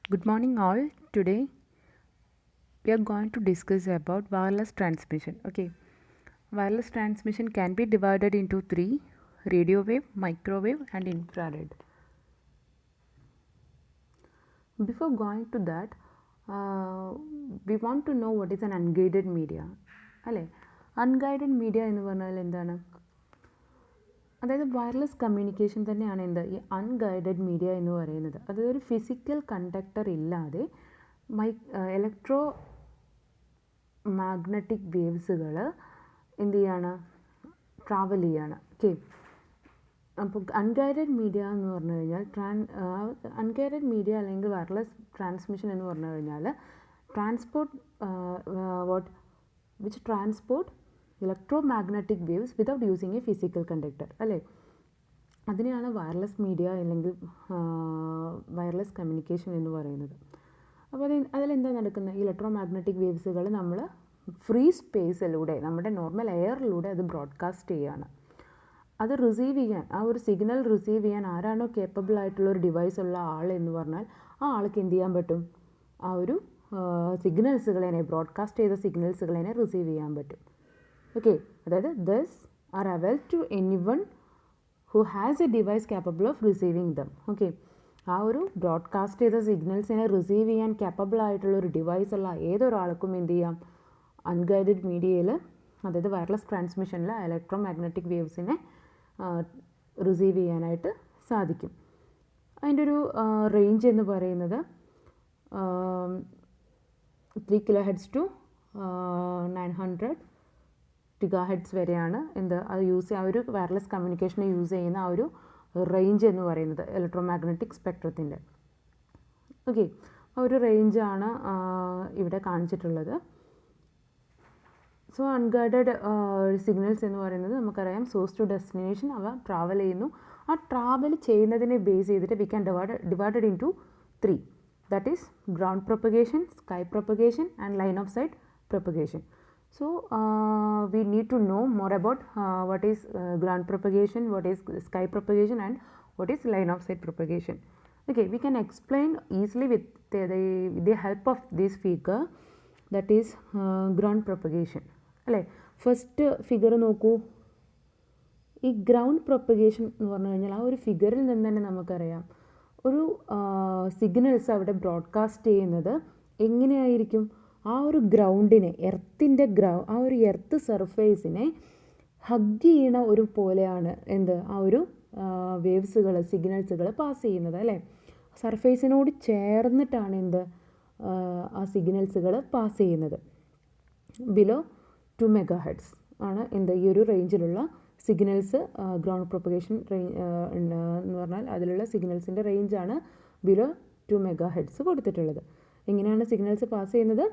Good morning all. Today we are going to discuss about wireless transmission. Okay. Wireless transmission can be divided into three: radio wave, microwave and infrared. Before going to that, we want to know what is an unguided media. അല്ലേ, unguided media എന്ന് പറഞ്ഞാൽ എന്താണ്? അതായത് wireless communication തന്നെയാണ് എന്ത് ഈ unguided media എന്ന് പറയുന്നത്. അതായത് ഒരു ഫിസിക്കൽ കണ്ടക്ടർ ഇല്ലാതെ ഇലക്ട്രോ മാഗ്നറ്റിക് വേവ്സുകൾ എന്ത് ചെയ്യാണ്, ട്രാവൽ ചെയ്യാണ്. ഓക്കെ, അപ്പോൾ അൺഗൈഡഡ് മീഡിയ എന്ന് പറഞ്ഞു കഴിഞ്ഞാൽ അൺഗൈഡഡ് മീഡിയ അല്ലെങ്കിൽ വയർലെസ് ട്രാൻസ്മിഷൻ എന്ന് പറഞ്ഞു കഴിഞ്ഞാൽ which transport electro magnetic waves without using A physical conductor അല്ലേ. അതിനെയാണ് വയർലെസ് മീഡിയ അല്ലെങ്കിൽ വയർലെസ് കമ്മ്യൂണിക്കേഷൻ എന്ന് പറയുന്നത്. അപ്പോൾ അതിലെന്താ നടക്കുന്നത്? ഇലക്ട്രോ മാഗ്നറ്റിക് വേവ്സുകൾ നമ്മൾ ഫ്രീ സ്പേസിലൂടെ നമ്മുടെ നോർമൽ എയറിലൂടെ അത് ബ്രോഡ്കാസ്റ്റ് ചെയ്യുകയാണ്. അത് റിസീവ് ചെയ്യാൻ, ആ ഒരു സിഗ്നൽ റിസീവ് ചെയ്യാൻ ആരാണോ കേപ്പബിൾ ആയിട്ടുള്ള ഒരു ഡിവൈസ് ഉള്ള ആൾ എന്ന് പറഞ്ഞാൽ ആ ആൾക്ക് എന്ത് ചെയ്യാൻ പറ്റും? ആ ഒരു സിഗ്നൽസുകളെ, ബ്രോഡ്കാസ്റ്റ് ചെയ്ത സിഗ്നൽസുകളെ റിസീവ് ചെയ്യാൻ പറ്റും. ഓക്കെ, അതായത് these are available to anyone who has a device capable of receiving them. Okay, ആ ഒരു ബ്രോഡ്കാസ്റ്റ് ചെയ്ത സിഗ്നൽസിനെ റിസീവ് ചെയ്യാൻ കേപ്പബിൾ ആയിട്ടുള്ള ഒരു ഡിവൈസ് ഉള്ള ഏതൊരാൾക്കും എന്ത് ചെയ്യാം? അൺഗൈഡഡ് മീഡിയയിൽ, അതായത് wireless ട്രാൻസ്മിഷനിൽ electro magnetic waves receive ചെയ്യാനായിട്ട് സാധിക്കും. അതിൻ്റെ ഒരു റേഞ്ച് എന്ന് പറയുന്നത് 3 kHz to 900 GHz വരെയാണ്. ആ ഒരു വയർലെസ് കമ്മ്യൂണിക്കേഷന് യൂസ് ചെയ്യുന്ന ആ ഒരു റേഞ്ച് എന്ന് പറയുന്നത് ഇലക്ട്രോ മാഗ്നറ്റിക് സ്പെക്ട്രത്തിൻ്റെ. ഓക്കെ, ആ ഒരു റേഞ്ചാണ് ഇവിടെ കാണിച്ചിട്ടുള്ളത്. സോ അൺഗൈഡഡ് സിഗ്നൽസ് എന്ന് പറയുന്നത് നമുക്കറിയാം സോഴ്സ് ടു ഡെസ്റ്റിനേഷൻ അവ ട്രാവൽ ചെയ്യുന്നു. ആ ട്രാവൽ ചെയ്യുന്നതിനെ ബേസ് ചെയ്തിട്ട് we can divided into 3. That is ground propagation, sky propagation and line of sight propagation. So we need to know more about what is ground propagation, what is sky propagation and what is line of sight propagation. Okay, we can explain easily with the help of this figure, that is ground propagation. അല്ലേ, first figure നോക്കൂ. ഈ ground propagation എന്ന് പറഞ്ഞു കഴിഞ്ഞാൽ ആ ഒരു ഫിഗറിൽ നിന്ന് തന്നെ നമുക്കറിയാം ഒരു സിഗ്നൽസ് അവിടെ ബ്രോഡ്കാസ്റ്റ് ചെയ്യുന്നത് എങ്ങനെയായിരിക്കും? ആ ഒരു ഗ്രൗണ്ടിനെ, ആ ഒരു എർത്ത് സർഫേസിനെ ഹഗ് ചെയ്യണ ഒരു പോലെയാണ് ആ ഒരു വേവ്സുകൾ, സിഗ്നൽസുകൾ പാസ് ചെയ്യുന്നത് അല്ലേ. സർഫേസിനോട് ചേർന്നിട്ടാണ് ആ സിഗ്നൽസുകൾ പാസ് ചെയ്യുന്നത്. ബിലോ 2 MHz ആണ് ഈ ഒരു റേഞ്ചിലുള്ള സിഗ്നൽസ്. ഗ്രൗണ്ട് പ്രൊപ്പഗേഷൻ എന്ന് പറഞ്ഞാൽ അതിലുള്ള സിഗ്നൽസിൻ്റെ റേഞ്ചാണ് ബിലോ 2 MHz കൊടുത്തിട്ടുള്ളത്. എങ്ങനെയാണ് സിഗ്നൽസ് പാസ് ചെയ്യുന്നത്?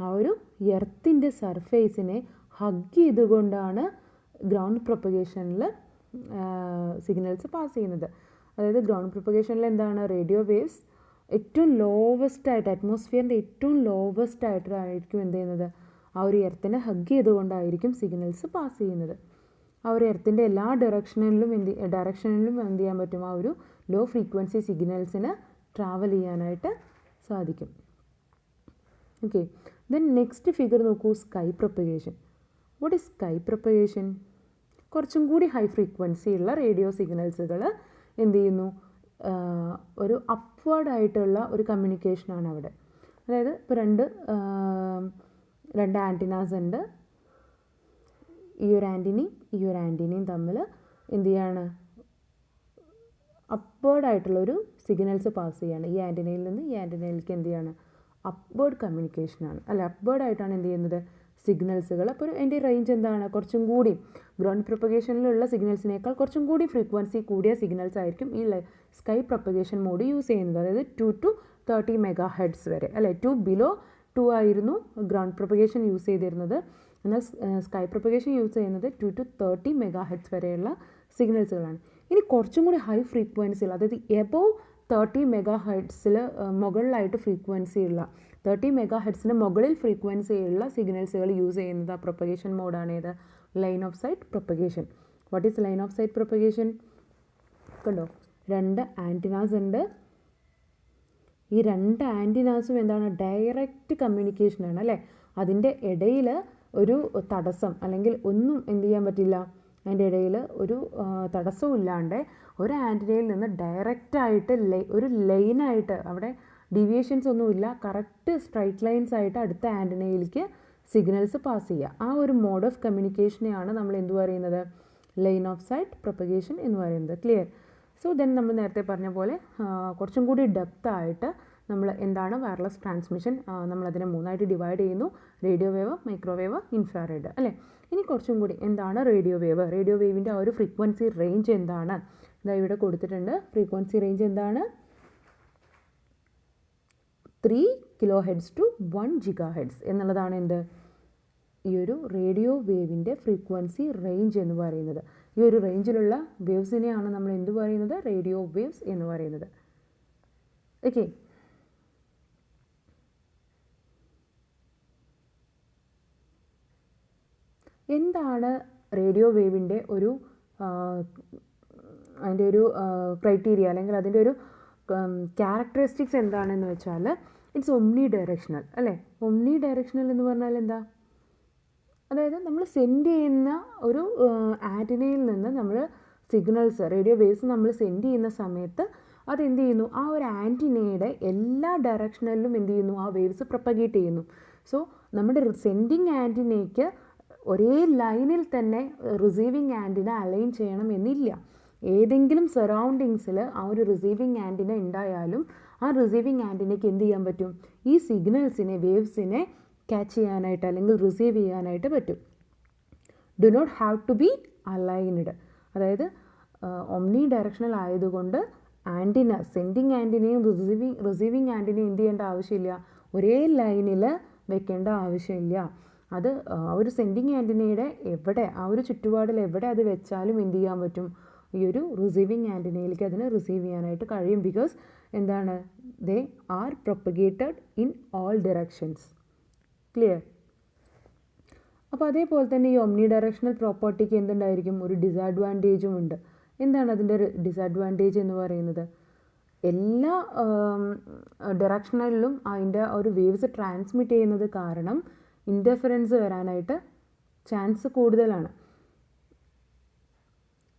ആ ഒരു എർത്തിൻ്റെ സർഫേസിനെ ഹഗ് ചെയ്തുകൊണ്ടാണ് ഗ്രൗണ്ട് പ്രൊപ്പഗേഷനിൽ സിഗ്നൽസ് പാസ് ചെയ്യുന്നത്. അതായത് ഗ്രൗണ്ട് പ്രൊപ്പഗേഷനിൽ എന്താണ്? റേഡിയോ വേവ്സ് ഏറ്റവും ലോവസ്റ്റ് ആയിട്ട്, അറ്റ്മോസ്ഫിയറിൻ്റെ ഏറ്റവും ലോവസ്റ്റ് ആയിട്ടായിരിക്കും ചെയ്യുന്നത്? ആ ഒരു എർത്തിനെ ഹഗ് ചെയ്തുകൊണ്ടായിരിക്കും സിഗ്നൽസ് പാസ് ചെയ്യുന്നത്. ആ ഒരു എർത്തിൻ്റെ എല്ലാ ഡയറക്ഷനിലും എന്ത് ചെയ്യാൻ പറ്റും? ആ ഒരു ലോ ഫ്രീക്വൻസി സിഗ്നൽസിന് ട്രാവൽ ചെയ്യാനായിട്ട് സാധിക്കും. ഓക്കെ, ദെൻ നെക്സ്റ്റ് ഫിഗർ നോക്കൂ. Sky propagation. What is sky propagation? കുറച്ചും കൂടി ഹൈ ഫ്രീക്വൻസി ഉള്ള റേഡിയോ സിഗ്നൽസുകൾ ചെയ്യുന്നു? ഒരു അപ്വേർഡ് ആയിട്ടുള്ള ഒരു കമ്മ്യൂണിക്കേഷനാണ് അവിടെ. അതായത് ഇപ്പോൾ രണ്ട് ആൻറ്റിനാസ് ഉണ്ട്. ഈ ഒരു ആൻറ്റിനയും തമ്മിൽ ചെയ്യാണ്? അപ്വേർഡ് ആയിട്ടുള്ളൊരു സിഗ്നൽസ് പാസ് ചെയ്യാണ്. ഈ ആൻറ്റിനയിൽ നിന്ന് ഈ ആൻറ്റിനയിലേക്ക് ചെയ്യാണ്? അപ്വേർഡ് കമ്മ്യൂണിക്കേഷനാണ് അല്ല, അപ്വേർഡ് ആയിട്ടാണ് ചെയ്യുന്നത് സിഗ്നൽസുകൾ. അപ്പോൾ അതിൻ്റെ റേഞ്ച് എന്താണ്? കുറച്ചും കൂടി ഗ്രൗണ്ട് പ്രൊപ്പഗേഷനിലുള്ള സിഗ്നൽസിനേക്കാൾ കുറച്ചും കൂടി ഫ്രീക്വൻസി കൂടിയ സിഗ്നൽസ് ആയിരിക്കും ഈ സ്കൈ പ്രൊപ്പഗേഷൻ മോഡ് യൂസ് ചെയ്യുന്നത്. അതായത് 2 to 30 MHz വരെ അല്ലേ. 2 below 2 ആയിരുന്നു ഗ്രൗണ്ട് പ്രൊപ്പഗേഷൻ യൂസ് ചെയ്തിരുന്നത്. എന്നാൽ സ്കൈ പ്രൊപ്പഗേഷൻ യൂസ് ചെയ്യുന്നത് 2 to 30 MHz വരെയുള്ള സിഗ്നൽസുകളാണ്. ഇനി കുറച്ചും കൂടി ഹൈ ഫ്രീക്വൻസിയിൽ, അതായത് എബോവ് 30 MHz മുകളിലായിട്ട് ഫ്രീക്വൻസിയുള്ള 30 MHz മുകളിൽ ഫ്രീക്വൻസിയുള്ള സിഗ്നൽസുകൾ യൂസ് ചെയ്യുന്നത് ആ പ്രൊപ്പഗേഷൻ മോഡാണ്. ഏത്? Line of sight propagation. What is line of sight propagation? കണ്ടോ, 2 ആൻറ്റിനാസ് ഉണ്ട്. ഈ രണ്ട് ആൻറ്റിനാസും എന്താണ്, ഡയറക്റ്റ് കമ്മ്യൂണിക്കേഷനാണ് അല്ലേ. അതിൻ്റെ ഇടയിൽ ഒരു തടസ്സം അല്ലെങ്കിൽ ഒന്നും എന്ത് ചെയ്യാൻ പറ്റില്ല, അതിൻ്റെ ഇടയിൽ ഒരു തടസ്സവും ഇല്ലാണ്ട് ഒരു ആൻറ്റിനയിൽ നിന്ന് ഡയറക്റ്റായിട്ട് ഒരു ലൈനായിട്ട്, അവിടെ ഡീവിയേഷൻസ് ഒന്നുമില്ല, കറക്റ്റ് സ്ട്രൈറ്റ് ലൈൻസ് ആയിട്ട് അടുത്ത ആൻറ്റിനയിലേക്ക് സിഗ്നൽസ് പാസ് ചെയ്യുക. ആ ഒരു മോഡ് ഓഫ് കമ്മ്യൂണിക്കേഷനെയാണ് നമ്മൾ എന്ത് പറയുന്നത്, ലൈൻ ഓഫ് സൈറ്റ് പ്രൊപ്പഗേഷൻ എന്ന് പറയുന്നത്. ക്ലിയർ? സോ ദെൻ നമ്മൾ നേരത്തെ പറഞ്ഞ പോലെ കുറച്ചും കൂടി ഡെപ്തായിട്ട് നമ്മൾ എന്താണ് വയർലെസ് ട്രാൻസ്മിഷൻ, നമ്മളതിനെ 3ആയിട്ട് ഡിവൈഡ് ചെയ്യുന്നു. റേഡിയോ വേവ്, മൈക്രോവേവ്, ഇൻഫ്രാറെഡ് അല്ലേ. ഇനി കുറച്ചും കൂടി എന്താണ് റേഡിയോ വേവ്, റേഡിയോ വേവിൻ്റെ ആ ഒരു ഫ്രീക്വൻസി റേഞ്ച് എന്താണ്, ഇതാ ഇവിടെ കൊടുത്തിട്ടുണ്ട്. ഫ്രീക്വൻസി റേഞ്ച് എന്താണ്, 3 kHz to 1 GHz എന്നുള്ളതാണ് എന്ത്, ഈ ഒരു റേഡിയോ വേവിൻ്റെ ഫ്രീക്വൻസി റേഞ്ച് എന്ന് പറയുന്നത്. ഈ ഒരു റേഞ്ചിലുള്ള വേവ്സിനെയാണ് നമ്മൾ എന്ത് പറയുന്നത്, റേഡിയോ വേവ്സ് എന്ന് പറയുന്നത്. ഓക്കെ, എന്താണ് റേഡിയോ വേവിൻ്റെ ഒരു അതിൻ്റെ ഒരു ക്രൈറ്റീരിയ അല്ലെങ്കിൽ അതിൻ്റെ ഒരു ക്യാരക്ടറിസ്റ്റിക്സ് എന്താണെന്ന് വെച്ചാൽ, ഇറ്റ്സ് ഒമ്നി ഡയറക്ഷണൽ അല്ലേ. ഒമ്നി ഡയറക്ഷണൽ എന്ന് പറഞ്ഞാൽ എന്താ, അതായത് നമ്മൾ സെൻഡ് ചെയ്യുന്ന ഒരു ആൻറ്റിനയിൽ നിന്ന് നമ്മൾ സിഗ്നൽസ്, റേഡിയോ വേവ്സ് നമ്മൾ സെൻഡ് ചെയ്യുന്ന സമയത്ത് അതെന്ത് ചെയ്യുന്നു, ആ ഒരു ആൻറ്റിനയുടെ എല്ലാ ഡയറക്ഷനിലും എന്ത് ചെയ്യുന്നു, ആ വേവ്സ് പ്രൊപ്പഗേറ്റ് ചെയ്യുന്നു. സോ നമ്മുടെ സെൻഡിങ് ആൻറ്റിനയ്ക്ക് ഒരേ ലൈനിൽ തന്നെ റിസീവിങ് ആൻറ്റിന അലൈൻ ചെയ്യണം എന്നില്ല. ഏതെങ്കിലും സറൗണ്ടിങ്സിൽ ആ ഒരു റിസീവിങ് ആൻറ്റിന ഉണ്ടായാലും ആ റിസീവിങ് ആൻറ്റിനയ്ക്ക് എന്ത് ചെയ്യാൻ പറ്റും, ഈ സിഗ്നൽസിനെ, വേവ്സിനെ ക്യാച്ച് ചെയ്യാനായിട്ട് അല്ലെങ്കിൽ റിസീവ് ചെയ്യാനായിട്ട് പറ്റും. Do not have to be aligned. അതായത് ഒമ്നി ഡയറക്ഷണൽ ആയതുകൊണ്ട് ആൻറ്റിന, സെൻഡിങ് ആൻറ്റിനയും റിസീവിങ് ആൻറ്റിനയും എന്ത് ചെയ്യേണ്ട ആവശ്യമില്ല, ഒരേ ലൈനിൽ വെക്കേണ്ട ആവശ്യമില്ല. അത് ഒരു സെൻഡിങ് ആൻറ്റിനയുടെ എവിടെ, ആ ഒരു ചുറ്റുപാടിൽ എവിടെ അത് വെച്ചാലും എന്ത് ചെയ്യാൻ പറ്റും, ഈ ഒരു റിസീവിങ് ആൻറ്റിനയിലേക്ക് അതിന് റിസീവ് ചെയ്യാനായിട്ട് കഴിയും. ബിക്കോസ് എന്താണ്, they are propagated in all directions. Clear? അപ്പോൾ അതേപോലെ തന്നെ ഈ ഒമ്നി ഡയറക്ഷണൽ പ്രോപ്പർട്ടിക്ക് എന്തുണ്ടായിരിക്കും, ഒരു ഡിസഡ്വാൻറ്റേജും ഉണ്ട്. എന്താണ് അതിൻ്റെ ഒരു ഡിസഡ്വാൻറ്റേജ് എന്ന് പറയുന്നത്, എല്ലാ ഡയറക്ഷനിലും അതിൻ്റെ ഒരു വേവ്സ് ട്രാൻസ്മിറ്റ് ചെയ്യുന്നത് കാരണം ഇൻ്റർഫറൻസ് വരാനായിട്ട് ചാൻസ് കൂടുതലാണ്.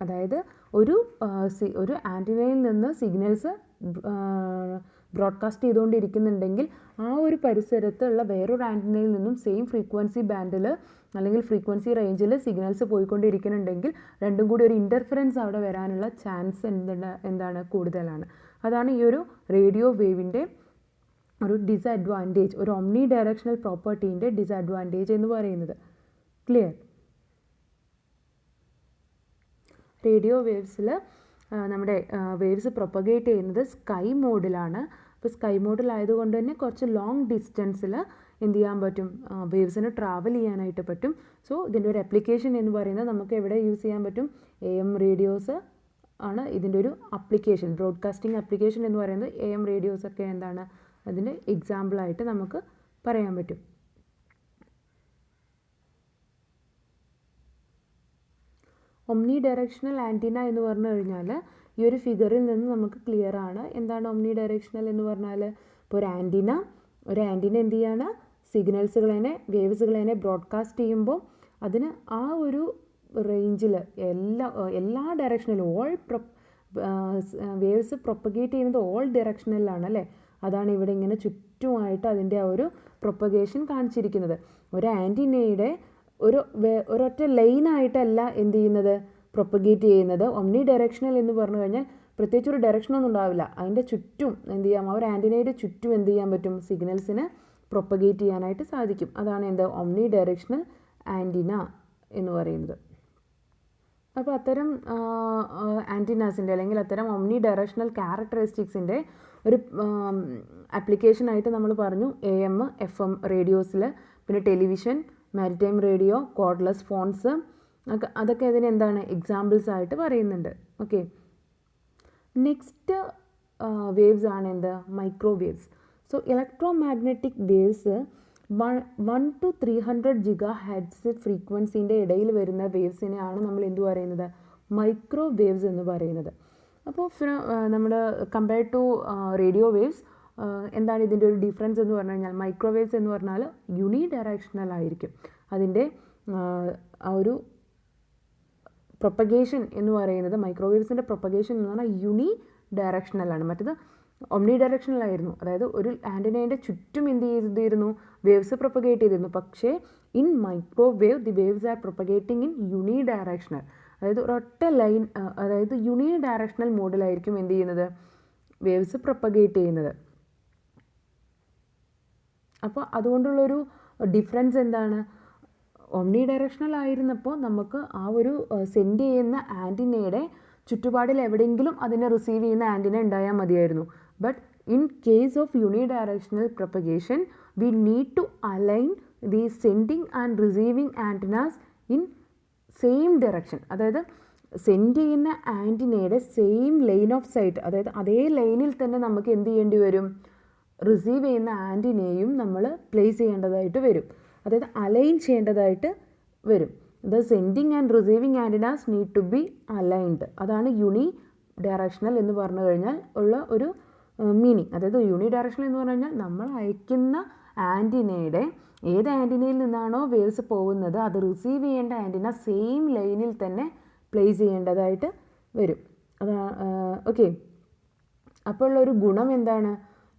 അതായത് ഒരു ആൻറ്റിനയിൽ നിന്ന് സിഗ്നൽസ് ബ്രോഡ്കാസ്റ്റ് ചെയ്തുകൊണ്ടിരിക്കുന്നുണ്ടെങ്കിൽ ആ ഒരു പരിസരത്തുള്ള വേറൊരു ആൻറ്റിനയിൽ നിന്നും സെയിം ഫ്രീക്വൻസി ബാൻഡിൽ അല്ലെങ്കിൽ ഫ്രീക്വൻസി റേഞ്ചിൽ സിഗ്നൽസ് പോയിക്കൊണ്ടിരിക്കുന്നുണ്ടെങ്കിൽ രണ്ടും കൂടി ഒരു ഇൻ്റർഫറൻസ് അവിടെ വരാനുള്ള ചാൻസ് എന്താണ് കൂടുതലാണ്. അതാണ് ഈ ഒരു റേഡിയോ വേവിൻ്റെ ഒരു ഡിസഡ്വാൻറ്റേജ്, ഒരു ഒമ്നി ഡയറക്ഷണൽ പ്രോപ്പർട്ടീൻ്റെ ഡിസഡ്വാൻറ്റേജ് എന്ന് പറയുന്നത്. ക്ലിയർ? റേഡിയോ വേവ്സിൽ നമ്മുടെ വേവ്സ് പ്രൊപ്പഗേറ്റ് ചെയ്യുന്നത് സ്കൈ മോഡിലാണ്. അപ്പോൾ സ്കൈ മോഡിലായതുകൊണ്ട് തന്നെ കുറച്ച് ലോങ് ഡിസ്റ്റൻസിൽ എന്ത് ചെയ്യാൻ പറ്റും, വേവ്സിന് ട്രാവൽ ചെയ്യാനായിട്ട് പറ്റും. സോ ഇതിൻ്റെ ഒരു ആപ്ലിക്കേഷൻ എന്ന് പറയുന്നത് നമുക്ക് എവിടെ യൂസ് ചെയ്യാൻ പറ്റും, AM റേഡിയോസ് ആണ് ഇതിൻ്റെ ഒരു അപ്ലിക്കേഷൻ. ബ്രോഡ്കാസ്റ്റിംഗ് ആപ്ലിക്കേഷൻ എന്ന് പറയുന്നത് AM റേഡിയോസൊക്കെ എന്താണ് അതിൻ്റെ എക്സാമ്പിളായിട്ട് നമുക്ക് പറയാൻ പറ്റും. ഒമ്നി ഡയറക്ഷണൽ ആൻറ്റിന എന്ന് പറഞ്ഞു കഴിഞ്ഞാൽ ഈ ഒരു ഫിഗറിൽ നിന്ന് നമുക്ക് ക്ലിയർ ആണ് എന്താണ് ഒമ്നി ഡയറക്ഷണൽ എന്ന് പറഞ്ഞാൽ. ഇപ്പോൾ ഒരു ആൻറ്റിന എന്ത് ചെയ്യാണ്, സിഗ്നൽസുകളെ, വേവ്സുകളെ ബ്രോഡ്കാസ്റ്റ് ചെയ്യുമ്പോൾ അതിന് ആ ഒരു റേഞ്ചിൽ എല്ലാ ഡയറക്ഷനിലും വേവ്സ് പ്രൊപ്പഗേറ്റ് ചെയ്യുന്നത് ഓൾ ഡയറക്ഷനിലാണ് അല്ലേ. അതാണ് ഇവിടെ ഇങ്ങനെ ചുറ്റുമായിട്ട് അതിൻ്റെ ആ ഒരു പ്രൊപ്പഗേഷൻ കാണിച്ചിരിക്കുന്നത്. ഒരു ആൻറ്റിനയുടെ ഒരൊറ്റ ലൈനായിട്ടല്ല എന്ത് ചെയ്യുന്നത്, പ്രൊപ്പഗേറ്റ് ചെയ്യുന്നത്. ഒമ്നി ഡയറക്ഷണൽ എന്ന് പറഞ്ഞു കഴിഞ്ഞാൽ പ്രത്യേകിച്ച് ഒരു ഡയറക്ഷനൊന്നും ഉണ്ടാവില്ല, അതിൻ്റെ ചുറ്റും എന്ത് ചെയ്യാം, ആ ഒരു ആൻറ്റിനയുടെ ചുറ്റും എന്ത് ചെയ്യാൻ പറ്റും, സിഗ്നൽസിന് പ്രൊപ്പഗേറ്റ് ചെയ്യാനായിട്ട് സാധിക്കും. അതാണ് എന്ത് ഒമ്നി ഡയറക്ഷണൽ ആൻറ്റിന എന്ന് പറയുന്നത്. അപ്പോൾ അത്തരം ആൻറ്റിനാസിൻ്റെ അല്ലെങ്കിൽ അത്തരം ഒമ്നി ഡയറക്ഷണൽ ക്യാരക്ടറിസ്റ്റിക്സിൻ്റെ ഒരു ആപ്ലിക്കേഷനായിട്ട് നമ്മൾ പറഞ്ഞു AM FM റേഡിയോസിൽ, പിന്നെ television, maritime radio, cordless phones, അതൊക്കെ ഇതിന് എന്താണ് എക്സാമ്പിൾസ് ആയിട്ട് പറയുന്നുണ്ട്. ഓക്കെ, നെക്സ്റ്റ് വേവ്സ് ആണ് എന്ത്, microwaves. So electromagnetic waves 1 to 300 GHz ഫ്രീക്വൻസിൻ്റെ ഇടയിൽ വരുന്ന വേവ്സിനെയാണ് നമ്മൾ എന്ത് പറയുന്നത്, മൈക്രോവേവ്സ് എന്ന് പറയുന്നത്. അപ്പോൾ നമ്മുടെ കമ്പയർഡ് ടു റേഡിയോ വേവ്സ്, എന്താണ് ഇതിൻ്റെ ഒരു ഡിഫറൻസ് എന്ന് പറഞ്ഞു കഴിഞ്ഞാൽ മൈക്രോവേവ്സ് എന്ന് പറഞ്ഞാൽ യൂണി ഡയറക്ഷണൽ ആയിരിക്കും. അതിൻ്റെ ആ ഒരു പ്രൊപ്പഗേഷൻ എന്ന് പറയുന്നത് മൈക്രോവേവ്സിൻ്റെ പ്രൊപ്പഗേഷൻ എന്ന് പറഞ്ഞാൽ യൂണി ഡയറക്ഷണലാണ്. മറ്റത് ഒംനി ഡയറക്ഷണലായിരുന്നു. അതായത് ഒരു ആൻറ്റിനേൻ്റെ ചുറ്റും എന്ത് ചെയ്തിരുന്നു, വേവ്സ് പ്രൊപ്പഗേറ്റ് ചെയ്തിരുന്നു. പക്ഷേ in microwave the waves are propagating in uni directional. അതായത് ഒരൊറ്റ ലൈൻ, അതായത് യൂണി ഡയറക്ഷണൽ മോഡിലായിരിക്കും എന്ത് ചെയ്യുന്നത്, വേവ്സ് പ്രൊപ്പഗേറ്റ് ചെയ്യുന്നത്. അപ്പോൾ അതുകൊണ്ടുള്ളൊരു ഡിഫറൻസ് എന്താണ്, ഒംനി ഡയറക്ഷണൽ ആയിരുന്നപ്പോൾ നമുക്ക് ആ ഒരു സെൻഡ് ചെയ്യുന്ന ആൻറ്റിനയുടെ ചുറ്റുപാടിൽ എവിടെയെങ്കിലും അതിനെ റിസീവ് ചെയ്യുന്ന ആൻറ്റിന ഉണ്ടായാൽ മതിയായിരുന്നു. But in case of unidirectional propagation we need to align the sending and receiving antennas in same direction. അതായത് സെൻഡ് ചെയ്യുന്ന ആൻറ്റിനയുടെ സെയിം ലൈൻ ഓഫ് സൈറ്റ്, അതായത് അതേ ലൈനിൽ തന്നെ നമുക്ക് എന്ത് ചെയ്യേണ്ടി വരും, റിസീവ് ചെയ്യുന്ന ആൻറ്റിനെയും നമ്മൾ പ്ലേസ് ചെയ്യേണ്ടതായിട്ട് വരും. അതായത് അലൈൻ ചെയ്യേണ്ടതായിട്ട് വരും. The sending and receiving antennas need to be aligned. അതാണ് യൂണി ഡയറക്ഷണൽ എന്ന് പറഞ്ഞു കഴിഞ്ഞാൽ ഉള്ള ഒരു മീനിങ്. അതായത് യൂണി ഡയറക്ഷണൽ എന്ന് പറഞ്ഞു കഴിഞ്ഞാൽ നമ്മൾ അയക്കുന്ന ആൻറ്റിനയുടെ ഏത് ആൻറ്റിനയിൽ നിന്നാണോ വേവ്സ് പോകുന്നത് അത് റിസീവ് ചെയ്യേണ്ട ആൻറ്റിന സെയിം ലൈനിൽ തന്നെ പ്ലേസ് ചെയ്യേണ്ടതായിട്ട് വരും. അതാ ഓക്കെ. അപ്പോൾ ഉള്ളൊരു ഗുണം എന്താണ്,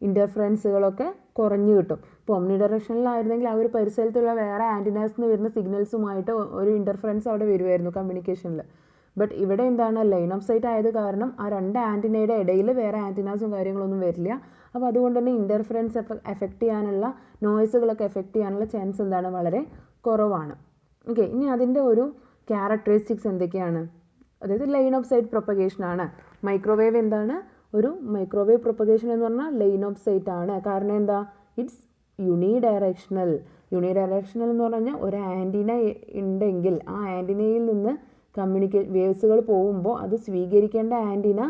ഇൻ്റർഫറൻസുകളൊക്കെ കുറഞ്ഞു കിട്ടും. ഇപ്പോൾ ഒംനി ഡയറക്ഷനിലായിരുന്നെങ്കിൽ ആ ഒരു പരിസരത്തുള്ള വേറെ ആൻറ്റിനാസിൽ നിന്ന് വരുന്ന സിഗ്നൽസുമായിട്ട് ഒരു ഇൻ്റർഫറൻസ് അവിടെ വരുമായിരുന്നു കമ്മ്യൂണിക്കേഷനിൽ. ബട്ട് ഇവിടെ എന്താണ്, ലൈൻ ഓഫ് സൈറ്റ് ആയത് കാരണം ആ രണ്ട് ആൻറ്റിനയുടെ ഇടയിൽ വേറെ ആൻറ്റിനാസും കാര്യങ്ങളൊന്നും വരില്ല. അപ്പോൾ അതുകൊണ്ട് തന്നെ ഇൻ്റർഫറൻസ് എഫക്റ്റ് ചെയ്യാനുള്ള, നോയ്സുകളൊക്കെ എഫക്റ്റ് ചെയ്യാനുള്ള ചാൻസ് എന്താണ്, വളരെ കുറവാണ്. ഓക്കെ. ഇനി അതിൻ്റെ ഒരു ക്യാരക്ടറിസ്റ്റിക്സ് എന്തൊക്കെയാണ്, അതായത് ലൈൻ ഓഫ് സൈറ്റ് പ്രൊപ്പഗേഷനാണ്. മൈക്രോവേവ് എന്താണ്, ഒരു മൈക്രോവേവ് പ്രൊപ്പഗേഷൻ എന്ന് പറഞ്ഞാൽ ലൈൻ ഓഫ് സൈറ്റ് ആണ്. കാരണം എന്താ, it's uni directional. Uni directional എന്ന് പറഞ്ഞാൽ ഒരു ആൻറ്റിന ഉണ്ടെങ്കിൽ ആ ആൻറ്റിനയിൽ നിന്ന് വേവ്സുകൾ പോകുമ്പോൾ അത് സ്വീകരിക്കേണ്ട ആൻറ്റിന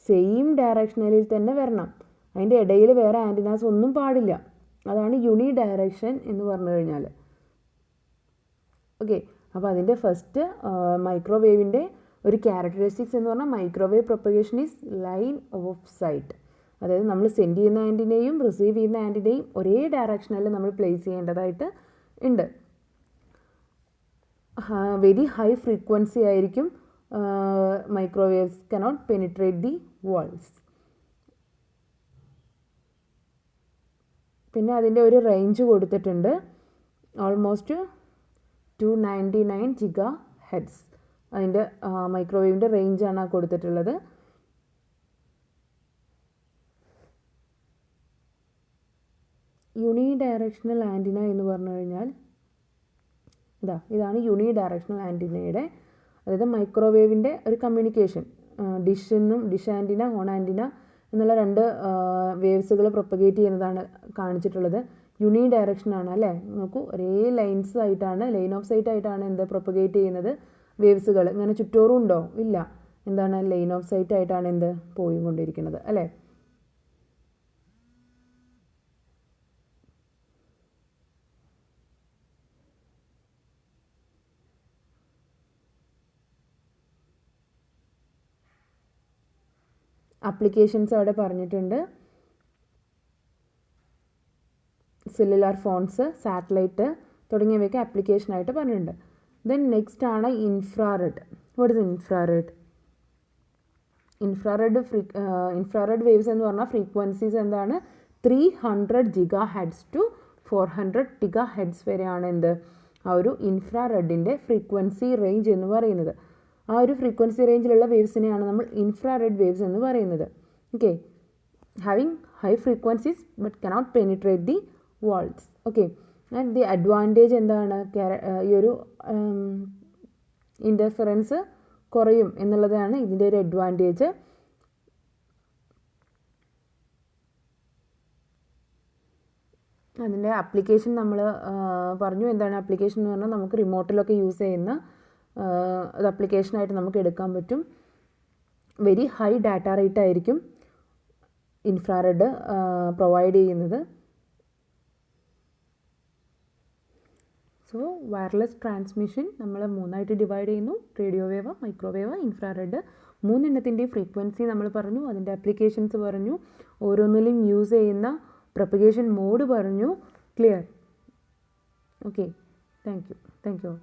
സെയിം ഡയറക്ഷനിൽ തന്നെ വരണം. അതിൻ്റെ ഇടയിൽ വേറെ ആൻറ്റിനാസ് ഒന്നും പാടില്ല. അതാണ് യൂണി ഡയറക്ഷൻ എന്ന് പറഞ്ഞു കഴിഞ്ഞാൽ. ഓക്കെ. അപ്പോൾ അതിൻ്റെ ഫസ്റ്റ് മൈക്രോവേവിൻ്റെ ഒരു ക്യാരക്ടറിസ്റ്റിക്സ് എന്ന് പറഞ്ഞാൽ microwave propagation is line of sight. അതായത് നമ്മൾ സെൻഡ് ചെയ്യുന്ന ആൻറ്റിനെയും റിസീവ് ചെയ്യുന്ന ആൻറ്റിനെയും ഒരേ ഡയറക്ഷനിൽ നമ്മൾ പ്ലേസ് ചെയ്യേണ്ടതായിട്ട് ഉണ്ട്. വെരി ഹൈ ഫ്രീക്വൻസി ആയിരിക്കും. Microwaves cannot penetrate the walls. പിന്നെ അതിൻ്റെ ഒരു റേഞ്ച് കൊടുത്തിട്ടുണ്ട്, ഓൾമോസ്റ്റ് 299 ജിഗാ ഹെഡ്സ്. അതിൻ്റെ മൈക്രോവേവിൻ്റെ റേഞ്ചാണ് കൊടുത്തിട്ടുള്ളത്. യൂണി ഡയറക്ഷണൽ ആൻറ്റിന എന്ന് പറഞ്ഞു കഴിഞ്ഞാൽ ഇതാണ് യൂണി ഡയറക്ഷണൽ ആൻറ്റിനയുടെ, അതായത് മൈക്രോവേവിൻ്റെ ഒരു communication. Dish antenna, horn antenna എന്നുള്ള രണ്ട് വേവ്സുകൾ പ്രൊപ്പഗേറ്റ് ചെയ്യുന്നതാണ് കാണിച്ചിട്ടുള്ളത്. യൂണി ഡയറക്ഷനാണ് അല്ലേ. നോക്കൂ, ഒരേ ലൈൻസ് ആയിട്ടാണ്, ലൈൻ ഓഫ് സൈറ്റ് ആയിട്ടാണ് എന്ത് പ്രൊപ്പഗേറ്റ് ചെയ്യുന്നത് വേവ്സുകൾ. ഇങ്ങനെ ചുറ്റോറും ഉണ്ടോ, ഇല്ല. എന്താണ്, ലൈൻ ഓഫ് സൈറ്റ് ആയിട്ടാണ് എന്ത് പോയിക്കൊണ്ടിരിക്കുന്നത് അല്ലേ. ആപ്ലിക്കേഷൻസ് അവിടെ പറഞ്ഞിട്ടുണ്ട്. സെല്ലുലാർ ഫോൺസ്, സാറ്റലൈറ്റ് തുടങ്ങിയവയൊക്കെ ആപ്ലിക്കേഷനായിട്ട് പറഞ്ഞിട്ടുണ്ട്. ദെൻ നെക്സ്റ്റ് ആണ് infrared. What is infrared? Infrared waves എന്ന് പറഞ്ഞാൽ ഫ്രീക്വൻസീസ് എന്താണ്, 300 ജിഗാ ഹെഡ്സ് ടു 400 ടിഗാ ഹെഡ്സ് വരെയാണ് എന്ത് ആ ഒരു ഇൻഫ്രാറെഡിൻ്റെ ഫ്രീക്വൻസി റേഞ്ച് എന്ന് പറയുന്നത്. ആ ഒരു ഫ്രീക്വൻസി റേഞ്ചിലുള്ള വേവ്സിനെയാണ് നമ്മൾ ഇൻഫ്രാറെഡ് വേവ്സ് എന്ന് പറയുന്നത്. Okay. Having high frequencies but cannot penetrate the walls. Okay. And the advantage എന്താണ്, ഈ ഒരു ഇൻ്റർഫറൻസ് കുറയും എന്നുള്ളതാണ് ഇതിൻ്റെ ഒരു അഡ്വാൻറ്റേജ്. അതിൻ്റെ ആപ്ലിക്കേഷൻ നമ്മൾ പറഞ്ഞു. എന്താണ് ആപ്ലിക്കേഷൻ എന്ന് പറഞ്ഞാൽ നമുക്ക് റിമോട്ടിലൊക്കെ യൂസ് ചെയ്യുന്ന അത് ആപ്ലിക്കേഷനായിട്ട് നമുക്ക് എടുക്കാൻ പറ്റും. വെരി ഹൈ ഡാറ്റ റേറ്റ് ആയിരിക്കും ഇൻഫ്രാറെഡ് പ്രൊവൈഡ് ചെയ്യുന്നത്. സോ വയർലെസ് ട്രാൻസ്മിഷൻ നമ്മൾ മൂന്നായിട്ട് ഡിവൈഡ് ചെയ്യുന്നു: റേഡിയോ വേവ്, മൈക്രോവേവ്, ഇൻഫ്രാറെഡ്. മൂന്നെണ്ണത്തിൻ്റെയും ഫ്രീക്വൻസി നമ്മൾ പറഞ്ഞു, അതിൻ്റെ ആപ്ലിക്കേഷൻസ് പറഞ്ഞു, ഓരോന്നിലും യൂസ് ചെയ്യുന്ന പ്രൊപ്പഗേഷൻ മോഡ് പറഞ്ഞു. ക്ലിയർ? Okay, thank U.